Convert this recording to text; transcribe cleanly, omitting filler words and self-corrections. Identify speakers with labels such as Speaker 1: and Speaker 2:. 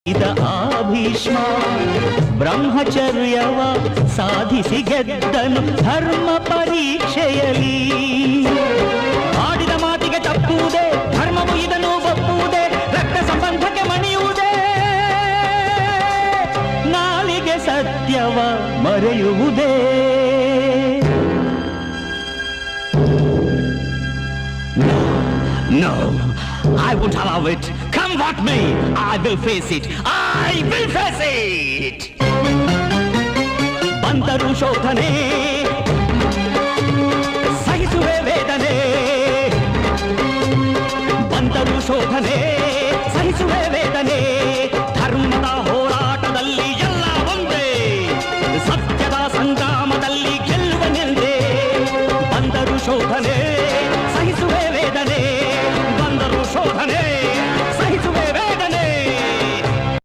Speaker 1: ಇದ ಆ ಭೀಷ್ಮ ಬ್ರಹ್ಮಚರ್ಯವ ಸಾಧಿಸಿ ಗೆದ್ದನು ಧರ್ಮ ಪರೀಕ್ಷೆಯಲಿ. ಆಡಿದ ಮಾತಿಗೆ ತಪ್ಪುವುದೇ, ಧರ್ಮವು ಇದನ್ನು ಒಪ್ಪುವುದೇ, ರಕ್ತ ಸಂಬಂಧಕ್ಕೆ ಮಣಿಯುವುದೇ, ನಾಲಿಗೆ ಸತ್ಯವ ಮರೆಯುವುದೇ. No, I won't allow it. Come what may, I will face it. I will face it. ಬಂದರು ಶೋಧನೆ, ಸಹಿಸುವೆ ವೇದನೆ. ಬಂದರು ಶೋಧನೆ, ಸಹಿಸುವೆ